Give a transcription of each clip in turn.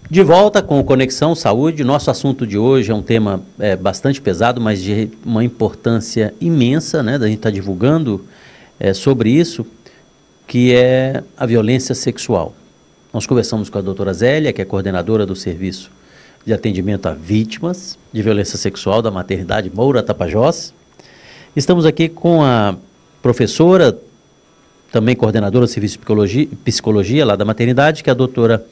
De volta com o Conexão Saúde. Nosso assunto de hoje é um tema bastante pesado, mas de uma importância imensa, né? Da gente estar divulgando sobre isso, que é a violência sexual. Nós conversamos com a doutora Zélia, que é coordenadora do Serviço de Atendimento a Vítimas de Violência Sexual da Maternidade Moura Tapajós. Estamos aqui com a professora, também coordenadora do Serviço de Psicologia lá da maternidade, que é a doutora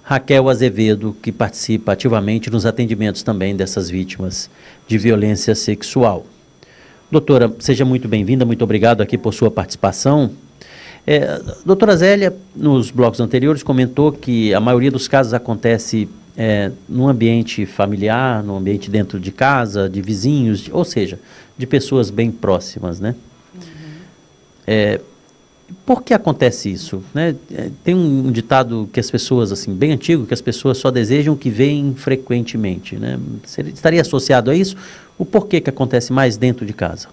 Raquel Azevedo, que participa ativamente nos atendimentos também dessas vítimas de violência sexual. Doutora, seja muito bem-vinda, muito obrigado aqui por sua participação. Doutora Zélia, nos blocos anteriores, comentou que a maioria dos casos acontece no ambiente familiar, no ambiente dentro de casa, de vizinhos, ou seja, de pessoas bem próximas, né? Uhum. Por que acontece isso, né? Tem um ditado que as pessoas, assim, bem antigo, que as pessoas só desejam o que veem frequentemente, né? Estaria associado a isso? O porquê que acontece mais dentro de casa?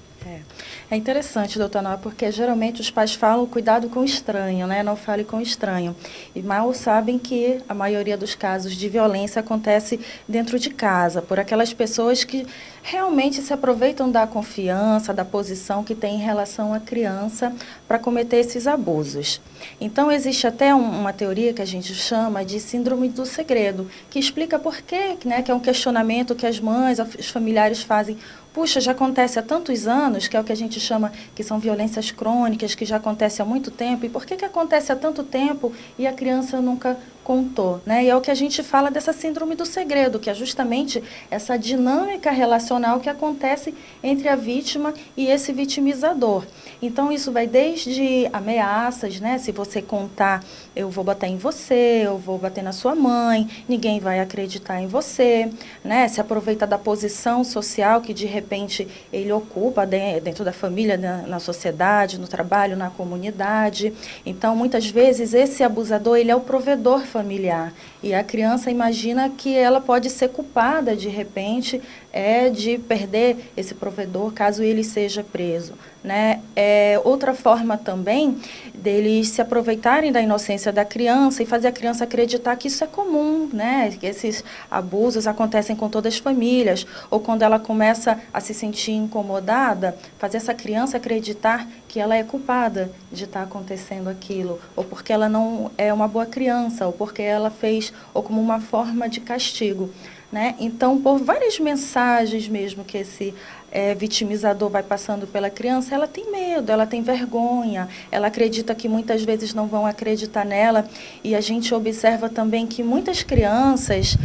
É interessante, doutora Noa, porque geralmente os pais falam cuidado com o estranho, né? Não fale com o estranho. E mal sabem que a maioria dos casos de violência acontece dentro de casa, por aquelas pessoas que realmente se aproveitam da confiança, da posição que tem em relação à criança para cometer esses abusos. Então, existe até uma teoria que a gente chama de síndrome do segredo, que explica por quê, né? Que é um questionamento que as mães, os familiares fazem. Puxa, já acontece há tantos anos, que é o que a gente chama que são violências crônicas, que já acontece há muito tempo. E por que acontece há tanto tempo e a criança nunca contou, né? E é o que a gente fala dessa síndrome do segredo, que é justamente essa dinâmica relacional que acontece entre a vítima e esse vitimizador. Então, isso vai desde ameaças, né? Se você contar, eu vou bater em você, eu vou bater na sua mãe, ninguém vai acreditar em você, né? Se aproveita da posição social que, de repente, ele ocupa dentro da família, na sociedade, no trabalho, na comunidade. Então, muitas vezes, esse abusador, ele é o provedor familiar. E a criança imagina que ela pode ser culpada, de repente, de perder esse provedor caso ele seja preso, né? Outra forma também deles se aproveitarem da inocência da criança e fazer a criança acreditar que isso é comum, né? Que esses abusos acontecem com todas as famílias, ou quando ela começa a se sentir incomodada, fazer essa criança acreditar que ela é culpada de estar acontecendo aquilo, ou porque ela não é uma boa criança, ou porque ela fez, ou como uma forma de castigo, né? Então, por várias mensagens mesmo que esse vitimizador vai passando pela criança, ela tem medo, ela tem vergonha, ela acredita que muitas vezes não vão acreditar nela, e a gente observa também que muitas crianças,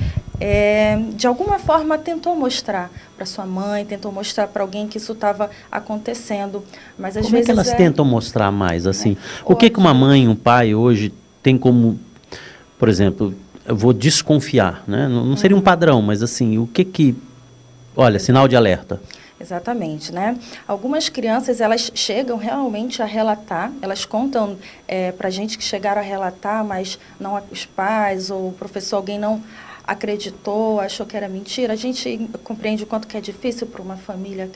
de alguma forma, tentou mostrar para sua mãe, tentou mostrar para alguém que isso estava acontecendo, mas às vezes... Como é que elas tentam mostrar mais, assim? O que uma mãe, um pai hoje tem como, por exemplo... Eu vou desconfiar, né? Não seria um padrão, mas assim, o que... Olha, sinal de alerta. Exatamente, né? Algumas crianças, elas chegam realmente a relatar, elas contam para a gente que chegaram a relatar, mas não os pais ou o professor, alguém não acreditou, achou que era mentira. A gente compreende o quanto que é difícil para uma família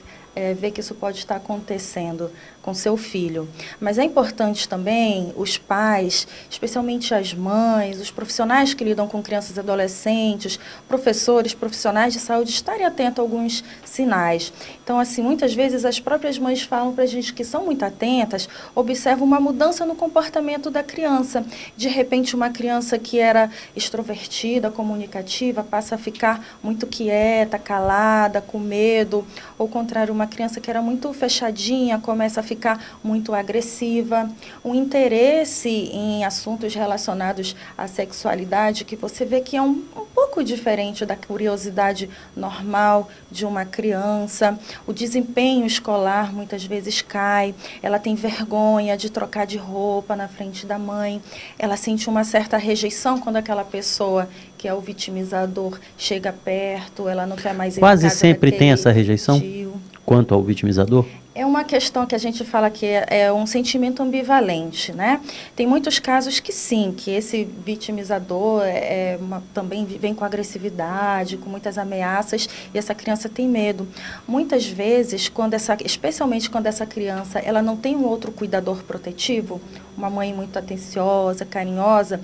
ver que isso pode estar acontecendo com seu filho. Mas é importante também os pais, especialmente as mães, os profissionais que lidam com crianças e adolescentes, professores, profissionais de saúde, estarem atentos a alguns sinais. Então, assim, muitas vezes as próprias mães falam para a gente que são muito atentas, observam uma mudança no comportamento da criança. De repente, uma criança que era extrovertida, comunicativa, passa a ficar muito quieta, calada, com medo, ou ao contrário, uma criança que era muito fechadinha começa a ficar muito agressiva. Um interesse em assuntos relacionados à sexualidade que você vê que é um pouco diferente da curiosidade normal de uma criança. O desempenho escolar muitas vezes cai, ela tem vergonha de trocar de roupa na frente da mãe, ela sente uma certa rejeição quando aquela pessoa que é o vitimizador chega perto, ela não quer mais ir Quase sempre tem essa rejeição? Quanto ao vitimizador? É uma questão que a gente fala que é um sentimento ambivalente, né? Tem muitos casos que sim, que esse vitimizador também vem com agressividade, com muitas ameaças, e essa criança tem medo. Muitas vezes, especialmente quando essa criança ela não tem um outro cuidador protetivo, uma mãe muito atenciosa, carinhosa,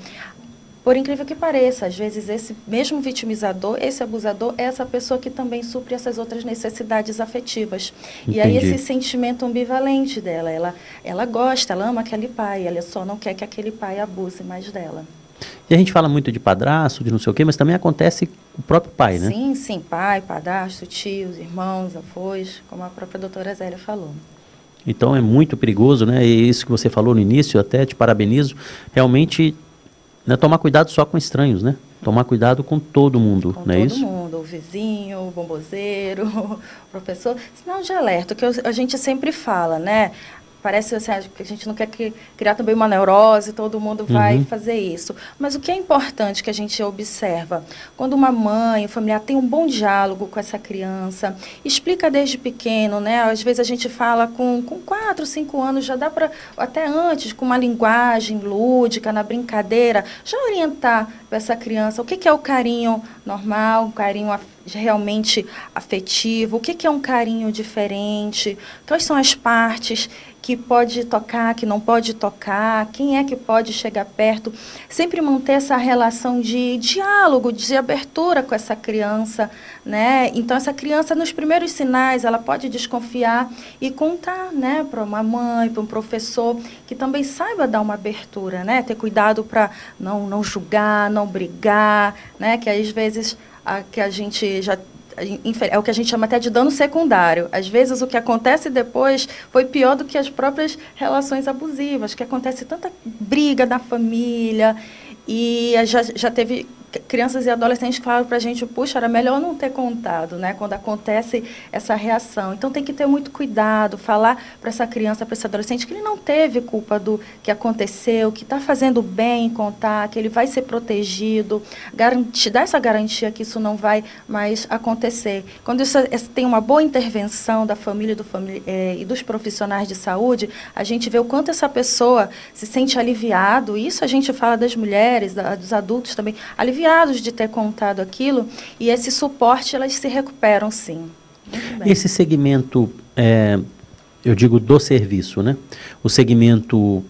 por incrível que pareça, às vezes esse mesmo vitimizador, esse abusador, é essa pessoa que também supre essas outras necessidades afetivas. Entendi. E aí esse sentimento ambivalente dela, ela gosta, ela ama aquele pai, ela só não quer que aquele pai abuse mais dela. E a gente fala muito de padrasto, de não sei o quê, mas também acontece com o próprio pai, né? Sim, sim, pai, padrasto, tios, irmãos, avós, como a própria doutora Zélia falou. Então é muito perigoso, né? E isso que você falou no início, até te parabenizo, realmente... Não é tomar cuidado só com estranhos, né? Tomar cuidado com todo mundo, não é isso? Com todo mundo, o vizinho, o bombozeiro, o professor. Sinal de alerta, que a gente sempre fala, né? Parece assim, que a gente não quer criar também uma neurose, todo mundo vai fazer isso. Mas o que é importante que a gente observa? Quando uma mãe, o familiar tem um bom diálogo com essa criança, explica desde pequeno, né? Às vezes a gente fala com 4, 5 anos, já dá para, até antes, com uma linguagem lúdica, na brincadeira, já orientar essa criança o que é o carinho normal, um carinho realmente afetivo, o que é um carinho diferente, quais são as partes que pode tocar, que não pode tocar, quem é que pode chegar perto, sempre manter essa relação de diálogo, de abertura com essa criança, né? Então, essa criança, nos primeiros sinais, ela pode desconfiar e contar, né, para uma mãe, para um professor, que também saiba dar uma abertura, né? Ter cuidado para não julgar, não brigar, né? Que às vezes que a gente já... é o que a gente chama até de dano secundário. Às vezes, o que acontece depois foi pior do que as próprias relações abusivas, que acontece tanta briga na família, e já teve crianças e adolescentes que falaram para a gente, puxa, era melhor não ter contado, né, quando acontece essa reação. Então, tem que ter muito cuidado, falar para essa criança, para esse adolescente, que ele não teve culpa do que aconteceu, que está fazendo bem em contar, que ele vai ser protegido, dar essa garantia que isso não vai mais acontecer. Quando isso tem uma boa intervenção da família e dos profissionais de saúde, a gente vê o quanto essa pessoa se sente aliviado. Isso a gente fala das mulheres, dos adultos também, aliviados de ter contado aquilo, e esse suporte, elas se recuperam, sim. Esse segmento, eu digo do serviço, né? O segmento...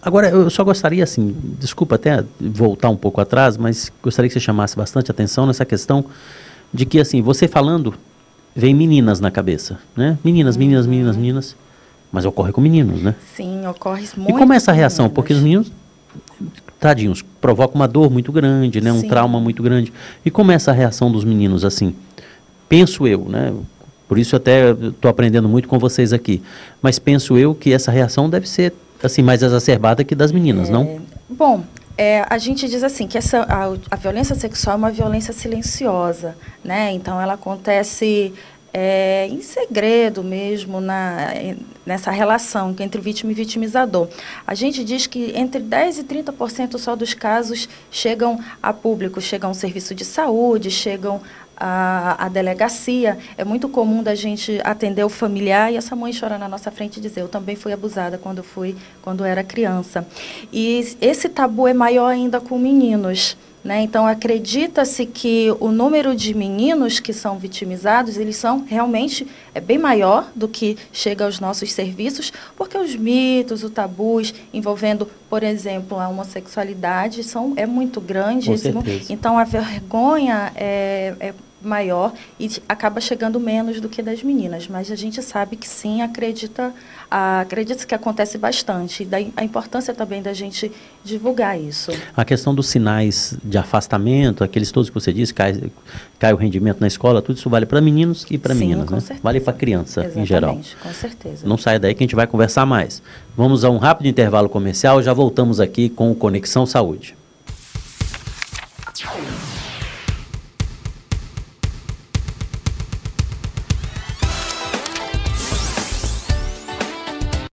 Agora, eu só gostaria, assim, desculpa até voltar um pouco atrás, mas gostaria que você chamasse bastante atenção nessa questão de que, assim, você falando, vem meninas na cabeça, né? Meninas, mas ocorre com meninos, né? Sim, ocorre muito. E como é essa reação? Porque os meninos... tadinhos, provoca uma dor muito grande, né? Um trauma muito grande. E como é essa reação dos meninos, assim? Penso eu, né? Por isso até estou aprendendo muito com vocês aqui. Mas penso eu que essa reação deve ser, assim, mais exacerbada que das meninas, não? Bom, a gente diz assim, que a violência sexual é uma violência silenciosa, né? Então, ela acontece... em segredo mesmo, nessa relação entre vítima e vitimizador. A gente diz que entre 10% e 30% só dos casos chegam a público, chegam ao serviço de saúde, chegam à delegacia. É muito comum da gente atender o familiar e essa mãe chorar na nossa frente e dizer, eu também fui abusada quando era criança. E esse tabu é maior ainda com meninos. Né? Então, acredita-se que o número de meninos que são vitimizados, eles são realmente bem maior do que chega aos nossos serviços, porque os mitos, os tabus envolvendo, por exemplo, a homossexualidade é muito grande. Então, a vergonha é maior e acaba chegando menos do que das meninas. Mas a gente sabe que sim, acredita-se que acontece bastante. E daí a importância também da gente divulgar isso. A questão dos sinais de afastamento, aqueles todos que você disse, cai o rendimento na escola, tudo isso vale para meninos e para meninas, né? Certeza. Vale para criança. Exatamente, em geral. Com certeza. Não saia daí que a gente vai conversar mais. Vamos a um rápido intervalo comercial, já voltamos aqui com o Conexão Saúde.